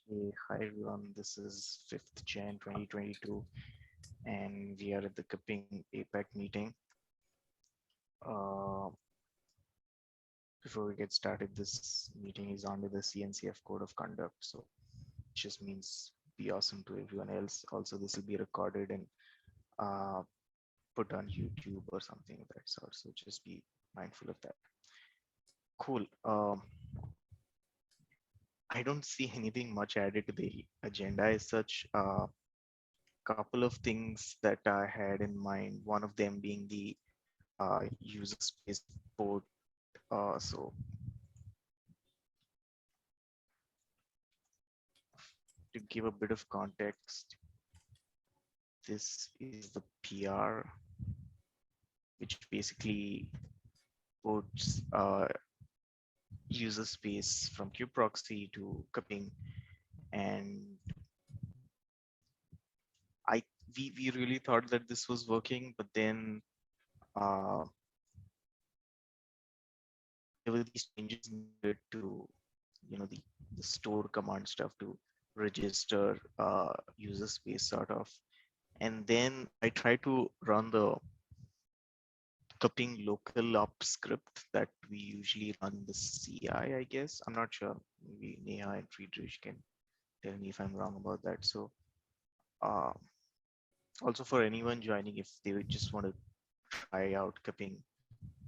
Hey, hi everyone, this is 5th Jan 2022 and we are at the Kupping APAC meeting. Uh, Before we get started, this meeting is under the CNCF Code of Conduct, so it just means be awesome to everyone else. Also, this will be recorded and uh, put on YouTube or something of that sort, so just be mindful of that. Cool. I don't see anything much added to the agenda as such. Couple of things that I had in mind, one of them being the user space port. So to give a bit of context, this is the PR, which basically ports user space from kubeproxy to Kupping, and we really thought that this was working, but then there were these changes needed to, the store command stuff to register user space sort of. And then I tried to run the Kupping local up script that we usually run the CI, I guess. I'm not sure. Maybe Neha and Friedrich can tell me if I'm wrong about that. So uh, also for anyone joining, if they would just want to try out Kupping,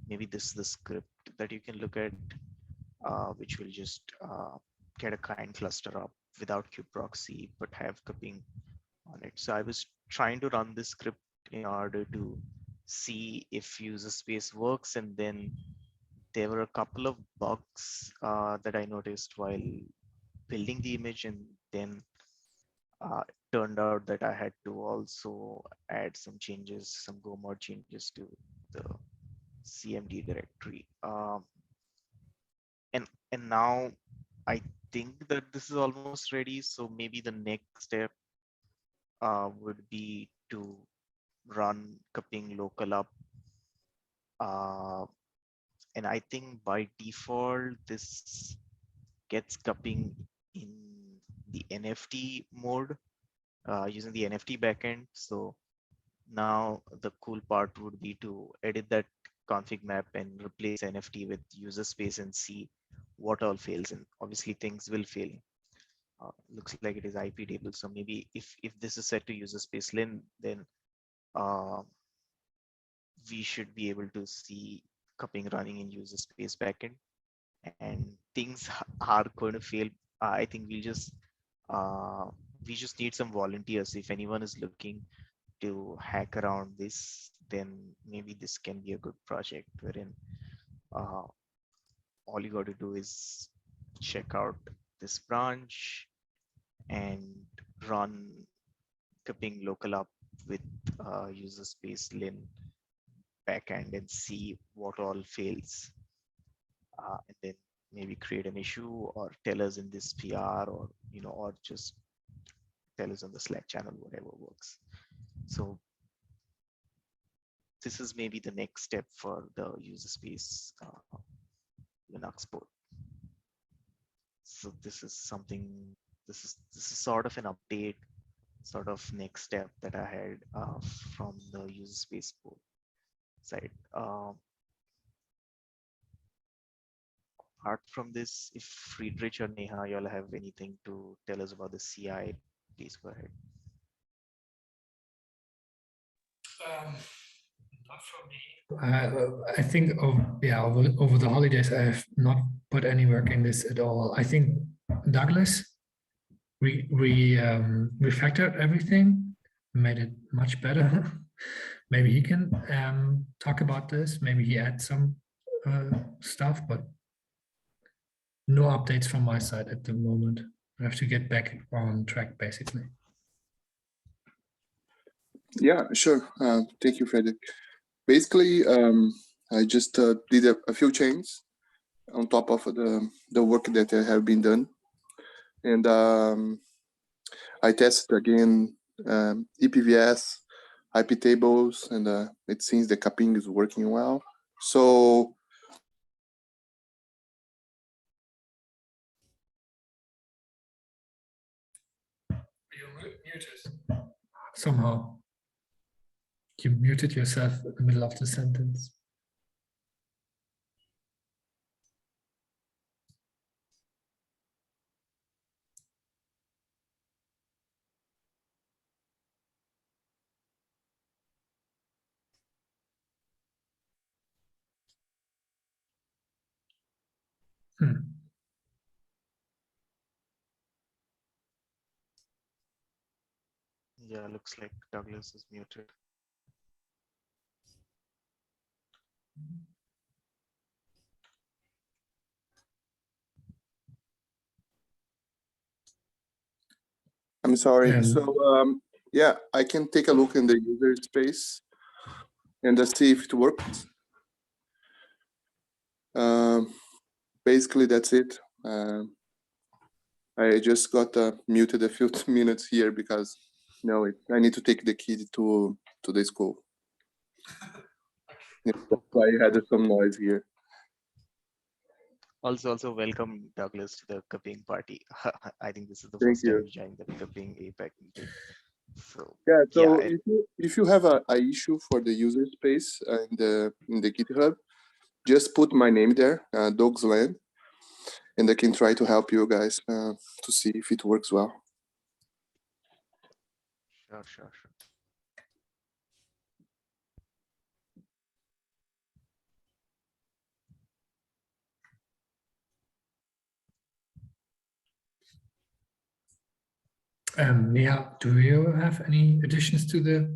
maybe this is the script that you can look at, which will just get a client cluster up without kubeproxy, but have Kupping on it. So I was trying to run this script in order to see if user space works. And then there were a couple of bugs that I noticed while building the image. And then it turned out that I had to also add some changes, some Go mod changes to the CMD directory. And now I think that this is almost ready. So maybe the next step would be to run Kupping local up. And I think by default, this gets Kupping in the NFT mode using the NFT backend. So now the cool part would be to edit that config map and replace NFT with user space and see what all fails. And obviously things will fail. Looks like it is IP table. So maybe if this is set to user space lin, then we should be able to see Kupping running in user space backend, and things are going to fail. I think we just need some volunteers. If anyone is looking to hack around this, then maybe this can be a good project wherein all you got to do is check out this branch and run Kupping local up with user space lin backend and see what all fails, and then maybe create an issue or tell us in this PR, or or just tell us on the Slack channel, whatever works. So this is maybe the next step for the user space Linux port. So this is something. This is sort of an update, sort of next step that I had from the user space port side. Apart from this, if Friedrich or Neha, y'all have anything to tell us about the CI, please go ahead. Not for me. I think over the holidays I have not put any work in this at all. I think Douglas refactored everything, made it much better. Maybe he can talk about this. Maybe he adds some stuff, but no updates from my side at the moment. I have to get back on track, basically. Yeah, sure. Thank you, Frederick. Basically, I just did a few changes on top of the work that have been done. And I tested again EPVS, IP tables, and it seems the Kupping is working well. So muted. Somehow you muted yourself in the middle of the sentence. Yeah, looks like Douglas is muted. I'm sorry. Yeah. So yeah, I can take a look in the user space and see if it works. Basically, that's it. I just got muted a few minutes here because I need to take the kid to the school. Yeah, that's why I had some noise here. Also welcome Douglas to the KPNG party. I think this is the Thank first time you. you joined the KPNG APAC meeting. So Yeah. So yeah, if you have a issue for the user space in the GitHub, just put my name there, Doug's Land, and I can try to help you guys to see if it works well. sure. Neha, do you have any additions to the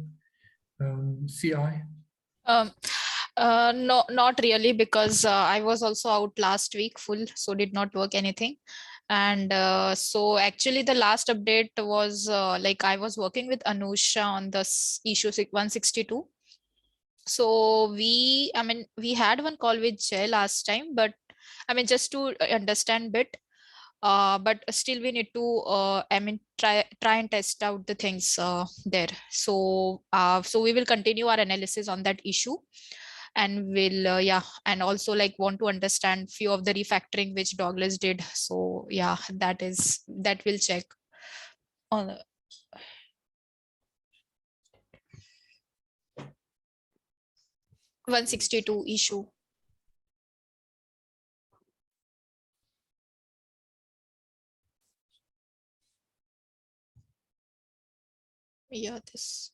CI? No, not really, because I was also out last week full, so did not work anything. And so actually the last update was like I was working with Anusha on this issue 162. So we had one call with Jay last time, but just to understand bit, but still we need to try and test out the things there. So so we will continue our analysis on that issue, and we'll and also like want to understand few of the refactoring which Douglas did. So yeah, that we'll check on 162 issue. Yeah, this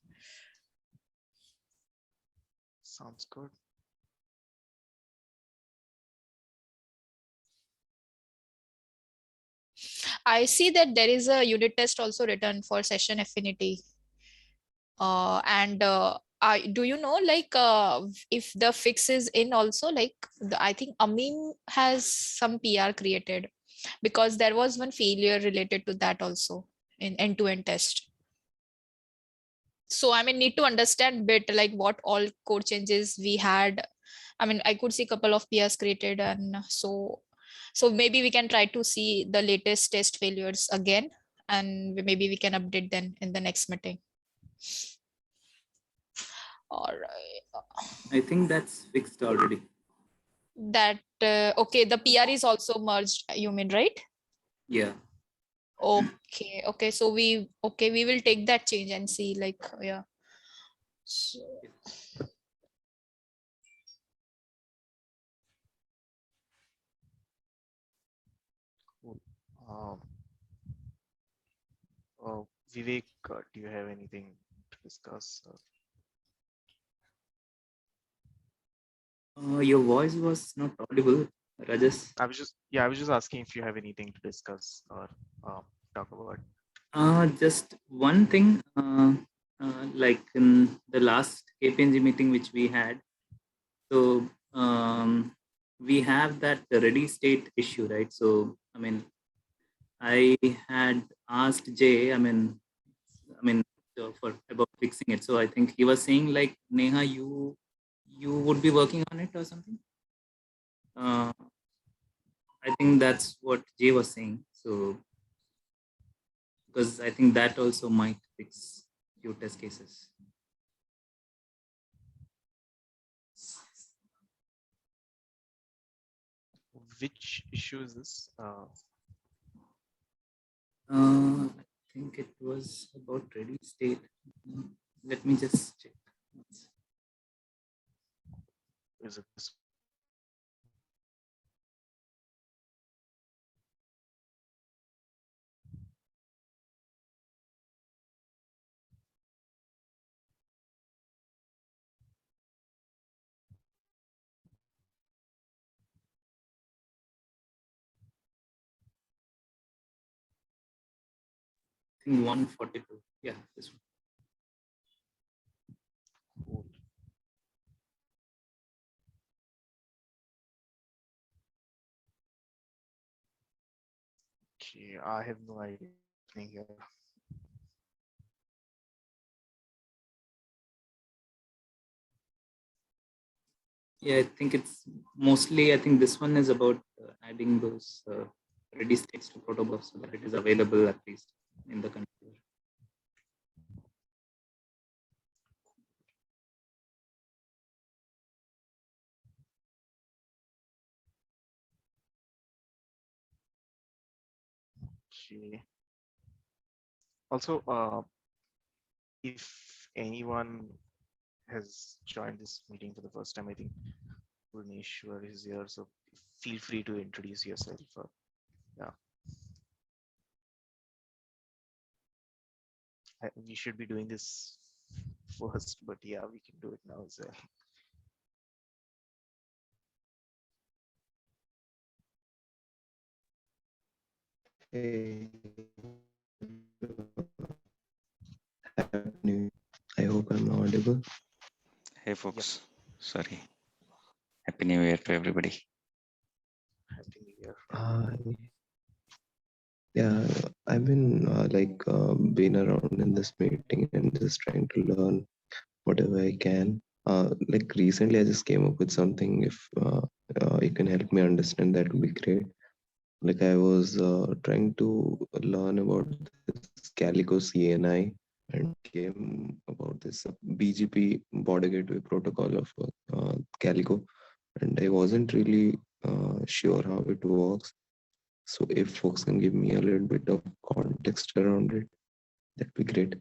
sounds good. I see that there is a unit test also written for session affinity. And do you know like if the fix is in also, like I think Amin has some PR created, because there was one failure related to that also in end-to-end test. So need to understand bit like what all code changes we had. I could see a couple of PRs created, and so maybe we can try to see the latest test failures again, and maybe we can update them in the next meeting. All right. I think that's fixed already. That okay, the PR is also merged, you mean, right? Yeah. Okay, so we will take that change and see, like, yeah. So, Cool. Vivek, do you have anything to discuss? Your voice was not audible, Rajesh. I was just asking if you have anything to discuss or talk about. Just one thing, like in the last KPNG meeting which we had, so we have that ready state issue, right? So I had asked Jay, for about fixing it. So I think he was saying like, Neha, you would be working on it or something. I think that's what Jay was saying. So, because I think that also might fix few test cases. Which issue is this? think it was about ready state. Let me just check. Is it this? I think 142. Yeah, this one. Cool. Okay, I have no idea what's happening here. Yeah, I think it's mostly, I think this one is about adding those ready states to protobuf so that it is available at least in the controller. Okay. Also, if anyone has joined this meeting for the first time, I think Bhuvneshwar is here, so feel free to introduce yourself. Yeah, we should be doing this first, but yeah, we can do it now as well. Hey, I hope I'm audible. Hey folks, sorry. Happy New Year to everybody. Happy New Year. Yeah, I've been been around in this meeting and just trying to learn whatever I can. Like recently, I just came up with something. If you can help me understand, that would be great. Like I was trying to learn about this Calico CNI and came about this BGP border gateway protocol of Calico, and I wasn't really sure how it works. So if folks can give me a little bit of context around it, that'd be great.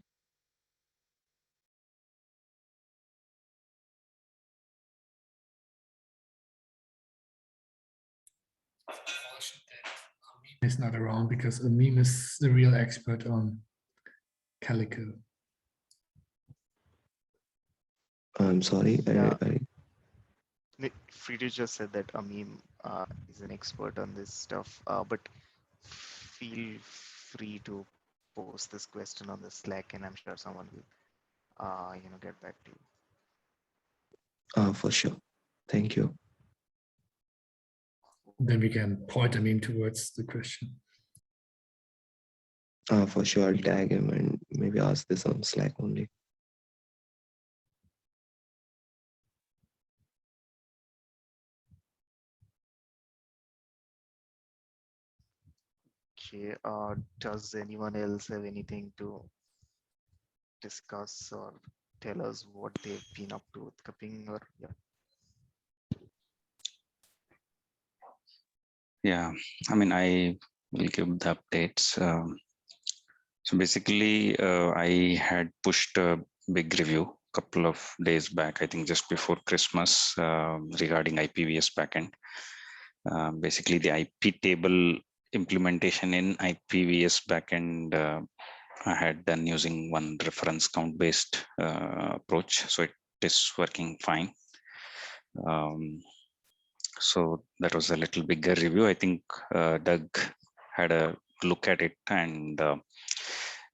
Is not around because Amin is the real expert on Calico. I'm sorry. Yeah. I Frida just said that Amin is an expert on this stuff, but feel free to post this question on the Slack, and I'm sure someone will, get back to you. for sure. Thank you. Then we can point Amin towards the question. For sure, I'll tag him and maybe ask this on Slack only. Okay. Does anyone else have anything to discuss or tell us what they've been up to with Kaping? Or Yeah, I mean, I will give the updates. So basically, I had pushed a big review a couple of days back, I think just before Christmas, regarding IPVS backend. Basically, the IP table implementation in IPVS backend I had done using one reference count based approach. So it is working fine. So that was a little bigger review. I think Doug had a look at it, and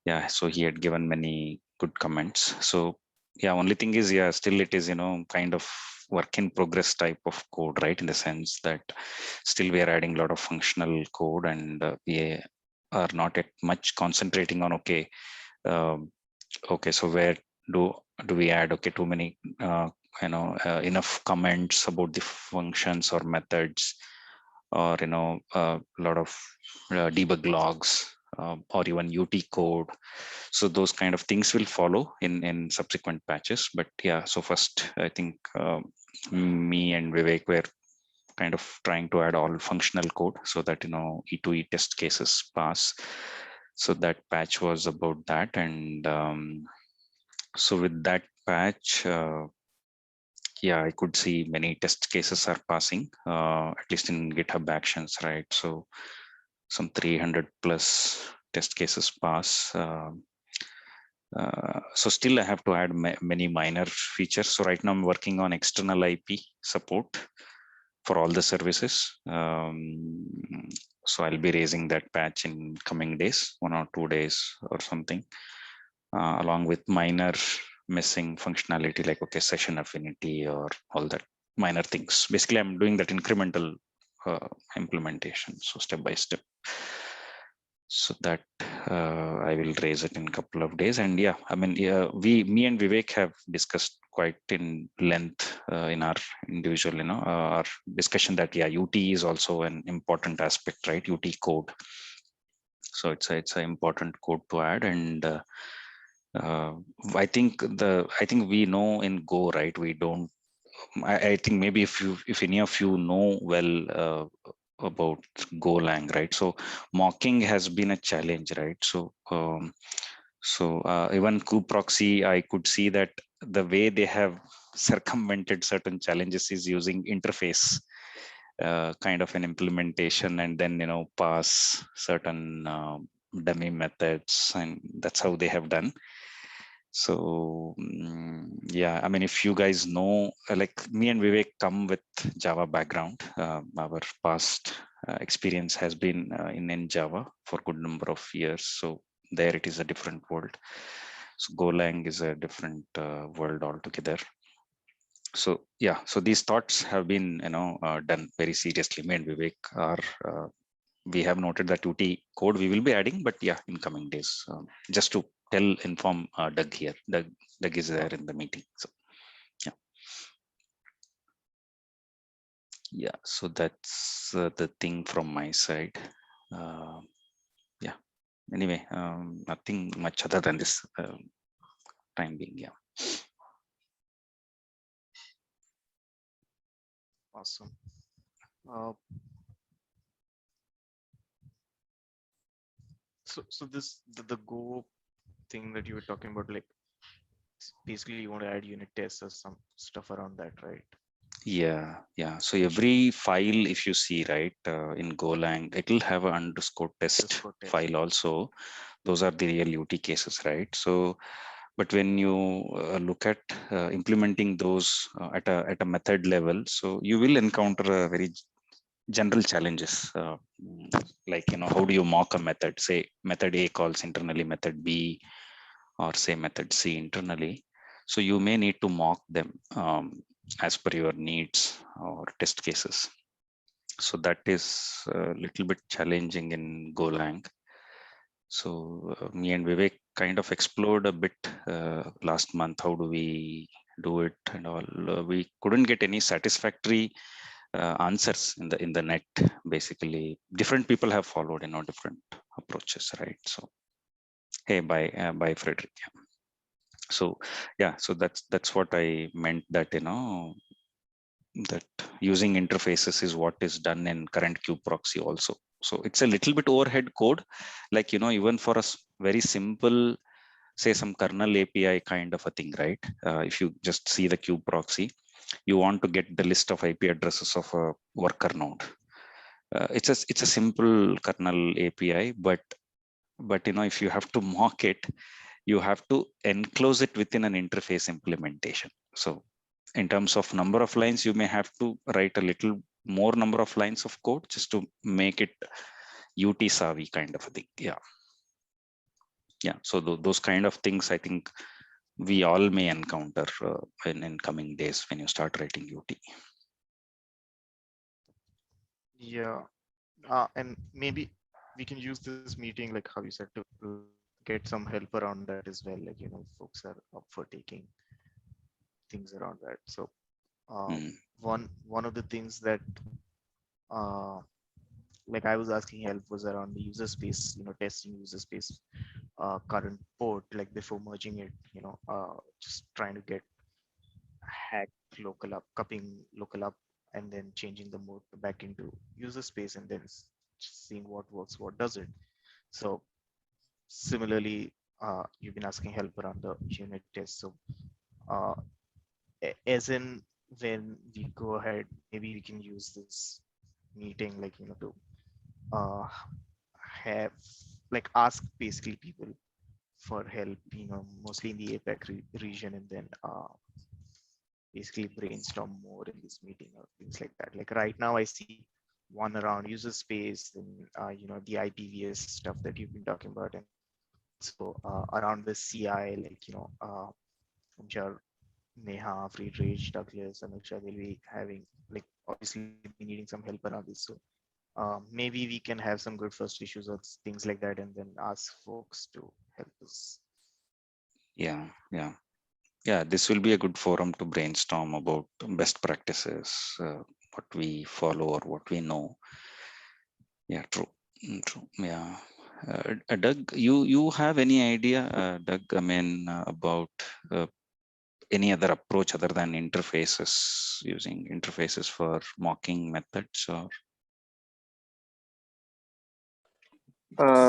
yeah, so he had given many good comments. So yeah, only thing is, yeah, still it is, kind of work in progress type of code, right? In the sense that still we are adding a lot of functional code, and we are not at much concentrating on, okay, so where do we add, okay, too many enough comments about the functions or methods, or a lot of debug logs, or even UT code. So those kind of things will follow in subsequent patches. But yeah, so first I think me and Vivek were kind of trying to add all functional code so that E2E test cases pass. So that patch was about that. And so with that patch, yeah, I could see many test cases are passing, at least in GitHub Actions, right? So some 300 plus test cases pass. So still I have to add many minor features. So right now I'm working on external IP support for all the services. So I'll be raising that patch in coming days, 1 or 2 days or something, along with minor missing functionality like, okay, session affinity or all that minor things. Basically, I'm doing that incremental implementation. So step by step. So that I will raise it in a couple of days. And yeah, I mean, yeah, me and Vivek have discussed quite in length in our individual, our discussion that, yeah, UT is also an important aspect, right? UT code. So it's an important code to add. And I think we know in Go, right? We don't. I think maybe if any of you know well about Golang, right? So mocking has been a challenge, right? So even kubeproxy, I could see that the way they have circumvented certain challenges is using interface kind of an implementation, and then pass certain dummy methods, and that's how they have done. So yeah, I mean, if you guys know, like me and Vivek come with Java background. Our past experience has been in Java for a good number of years. So there it is a different world. So Golang is a different world altogether. So yeah, so these thoughts have been done very seriously. Me and Vivek are we have noted that UT code we will be adding, but yeah, in coming days, just to inform Doug here. Doug is there in the meeting. So yeah, so that's the thing from my side. Yeah, anyway, nothing much other than this time being. Yeah. Awesome. So this the Go thing that you were talking about, like basically you want to add unit tests or some stuff around that, right? Yeah. So every file, if you see, right, in Golang, it will have an underscore test file also. Those are the real UT cases, right? So, but when you look at implementing those at a method level, so you will encounter a very general challenges, like how do you mock a method? Say method A calls internally method B, or say method C internally. So you may need to mock them as per your needs or test cases. So that is a little bit challenging in Golang. So me and Vivek kind of explored a bit last month. How do we do it and all? We couldn't get any satisfactory answers in the net. Basically, different people have followed different approaches, right? So hey, bye Frederick. So yeah, so that's what I meant, that that using interfaces is what is done in current kubeproxy also. So it's a little bit overhead code, like even for a very simple, say some kernel API kind of a thing, right? If you just see the kubeproxy, you want to get the list of IP addresses of a worker node. It's a simple kernel API, but if you have to mock it, you have to enclose it within an interface implementation. So in terms of number of lines, you may have to write a little more number of lines of code just to make it UT savvy kind of a thing. Yeah. So those kind of things, I think we all may encounter in coming days when you start writing UT. Yeah. And maybe we can use this meeting, like how you said, to get some help around that as well. Like, folks are up for taking things around that. So one of the things that like I was asking help was around the user space, testing user space current port, like before merging it, just trying to get hack local up, cupping local up, and then changing the mode back into user space, and then just seeing what works, what doesn't. So similarly, you've been asking help around the unit test. So uh, as in when we go ahead, maybe we can use this meeting, like, to uh, have, like, ask basically people for help, mostly in the APAC region, and then basically brainstorm more in this meeting or things like that. Like right now, I see one around user space and the IPVS stuff that you've been talking about, and so around the CI, like I'm sure Neha, Friedrich, Douglas, and Akshay will be having, like, obviously be needing some help around this. So maybe we can have some good first issues or things like that, and then ask folks to help us. Yeah, yeah. Yeah, this will be a good forum to brainstorm about best practices, what we follow or what we know. Yeah, true. True. Yeah. Doug, you have any idea, Doug, I mean, about any other approach other than interfaces, using interfaces for mocking methods, or?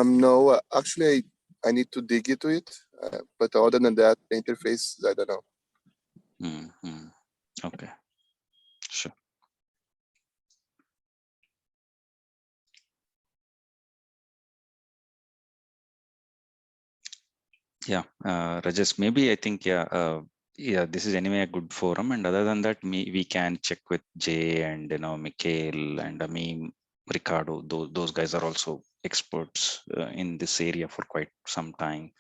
No, actually, I need to dig into it. But other than that, the interface, I don't know. Mm-hmm. Okay, sure. Yeah, Rajesh, maybe I think, yeah, this is anyway a good forum, and other than that, we can check with Jay and Mikhail and Ameem, Ricardo. Those guys are also experts in this area for quite some time,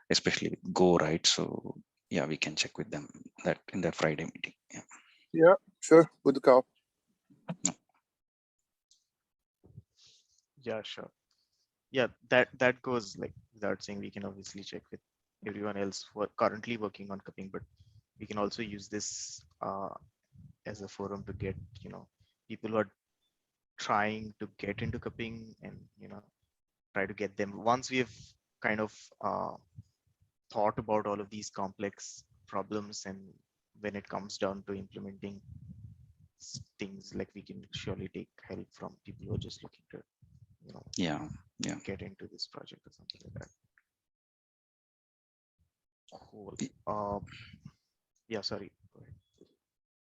especially with Go, right? So yeah, we can check with them that in that Friday meeting. Yeah. Yeah, sure. Good call. Yeah, sure. Yeah, that goes like without saying. We can obviously check with everyone else who are currently working on cupping, but we can also use this as a forum to get people who are trying to get into cupping, and try to get them, once we have kind of thought about all of these complex problems, and when it comes down to implementing things, like, we can surely take help from people who are just looking to Yeah, yeah. get into this project or something like that. Cool. Yeah, sorry, go ahead.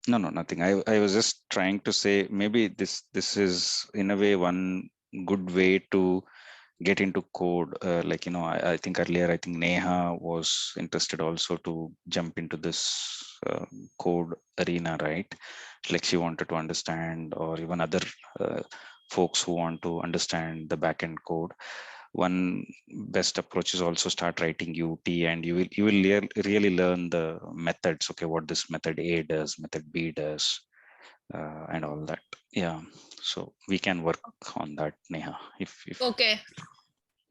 No, nothing. I was just trying to say maybe this is in a way one good way to get into code. Like, I think earlier, I think Neha was interested also to jump into this code arena, right? Like she wanted to understand, or even other folks who want to understand the backend code. One best approach is also start writing UT, and you will really learn the methods. Okay, what this method A does, method B does, and all that. Yeah, so we can work on that, Neha, if Okay.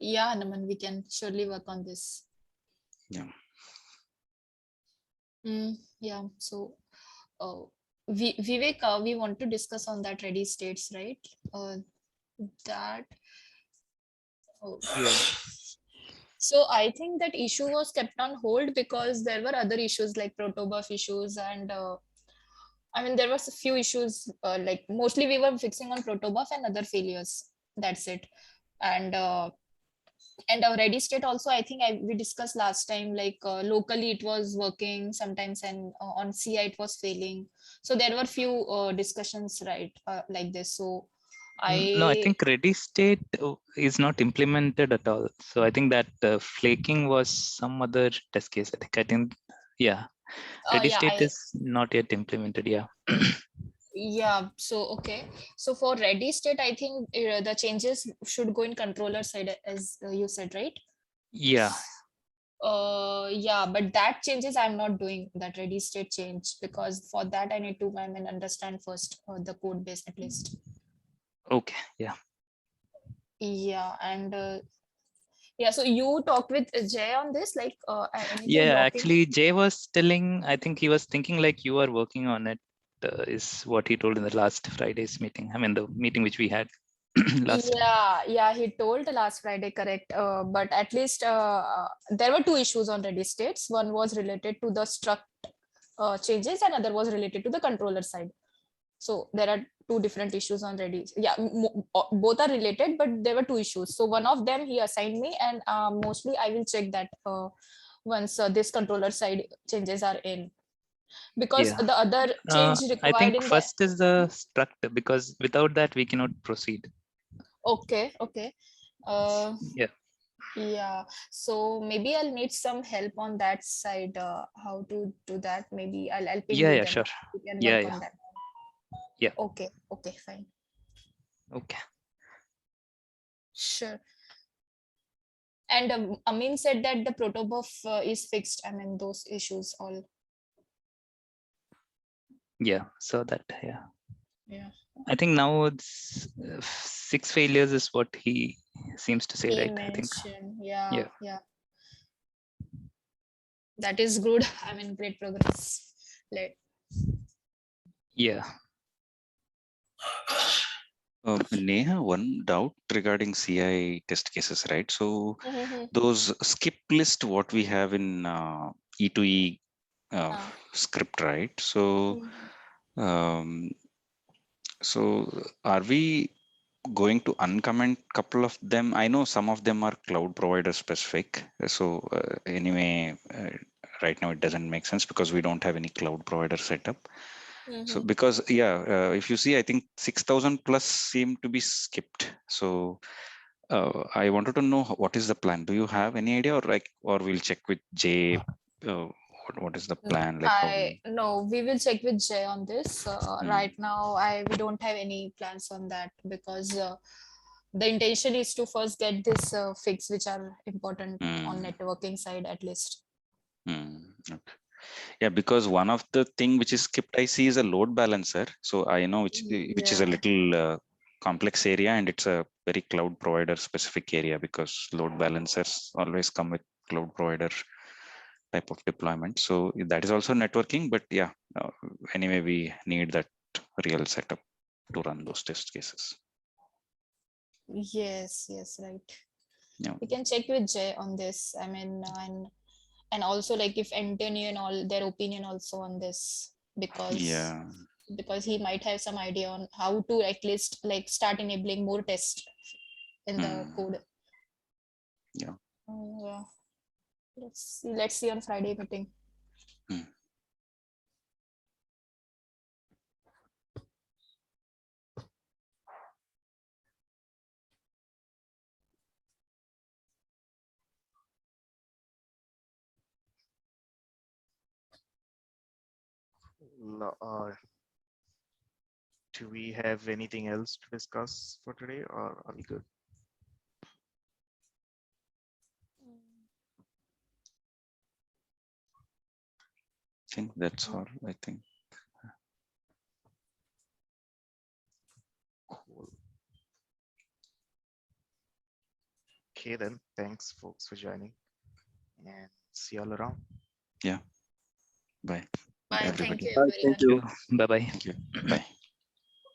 Yeah, Naman, we can surely work on this. yeah. Yeah. So, Vivek, we want to discuss on that ready states, right? That. Oh. Yeah. So I think that issue was kept on hold because there were other issues like protobuf issues, and I mean there was a few issues. Like mostly we were fixing on protobuf and other failures. That's it. And our ready state also, I think we discussed last time, like locally it was working sometimes, and on CI it was failing. So there were few discussions, right, like this. So No, I I think ready state is not implemented at all. So I think that flaking was some other test case. I think, yeah, ready yeah, state is not yet implemented. Yeah. yeah, so okay. So for ready state, I think the changes should go in controller side, as you said, right? Yeah. Yeah, but that changes I'm not doing, that ready state change, because for that I need to, I mean, understand first the code base at least. Okay. Yeah. Yeah, and yeah, so you talked with Jay on this, like anything Yeah, blocking? actually, Jay was telling, I think he was thinking like you are working on it, is what he told in the last Friday's meeting. I mean, the meeting which we had last. Yeah, he told last Friday, correct. But at least there were two issues on ready states. One was related to the struct changes, and other was related to the controller side. So there are two different issues already. Yeah, both are related, but there were two issues. So one of them he assigned me, and mostly I will check that once this controller side changes are in, because Yeah. the other change I required think in the. first is the struct, because without that we cannot proceed. Okay. Yeah. Yeah, so maybe I'll need some help on that side, how to do that. Maybe I'll ping Yeah, you, yeah, then sure. we can Yeah, work yeah. on that. Yeah. Okay, fine. Okay. Sure. And Amin said that the protobuf is fixed. I mean, those issues all. Yeah. So that, yeah. Yeah. I think now it's 6 failures is what he seems to say, He right? I think. mentioned, yeah. Yeah. That is good. I mean, great progress. Yeah. Neha, one doubt regarding CI test cases, right? So Mhm. those skip list what we have in E2E script, right? So um, are we going to uncomment couple of them? I know some of them are cloud provider specific. So anyway, right now it doesn't make sense because we don't have any cloud provider setup. So because if you see, I think 6,000 plus seem to be skipped. So I wanted to know what is the plan. Do you have any idea, or we'll check with Jay? What is the plan? Like how we? No, we will check with Jay on this. Right Hmm. now, we don't have any plans on that, because the intention is to first get this fix, which are important on Hmm. networking side at least. Okay. Yeah, because one of the thing which is skipped I see is a load balancer. So I know which is a Yeah. little complex area, and it's a very cloud provider specific area because load balancers always come with cloud provider type of deployment. So that is also networking, but yeah, anyway, we need that real setup to run those test cases. Yes, right. Yeah. We can check with Jay on this. I mean, and also like if Antonio and all their opinion also on this, because Yeah. he might have some idea on how to at least like start enabling more tests in the code. Yeah. Yeah. Let's see on Friday meeting. Do we have anything else to discuss for today, or are we good? I think that's all. I think. Cool. Okay, then. Thanks, folks, for joining, and see you all around. Yeah. Bye. Bye. Everybody. Thank you, Thank everyone. you. Bye bye. Thank you. Bye.